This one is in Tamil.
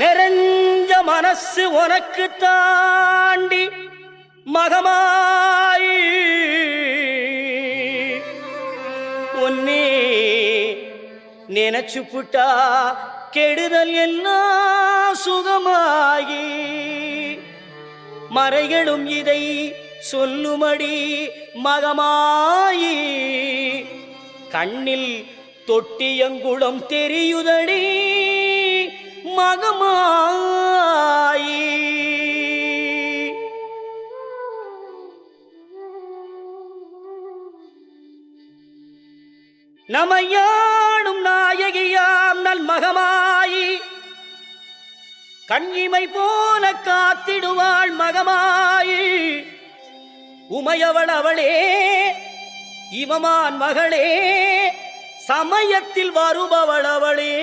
நிறைஞ்ச மனசு உனக்கு தாண்டி மகமாயி ஒன்னே நினைச்சு புட்டா கெடுதல் எல்லாம் சுகமாகி மறைகளும் இதை சொல்லுமடி மகமாயி கண்ணில் தொட்டியங்குளம் தெரியுதடி மகமாயி நமையாடும் நாயகியாம் நல் மகமாயி கண்ணிமை போல காத்திடுவாள் மகமாயி உமையவள் அவளே இவமான் மகளே சமயத்தில் வருபவள் அவளே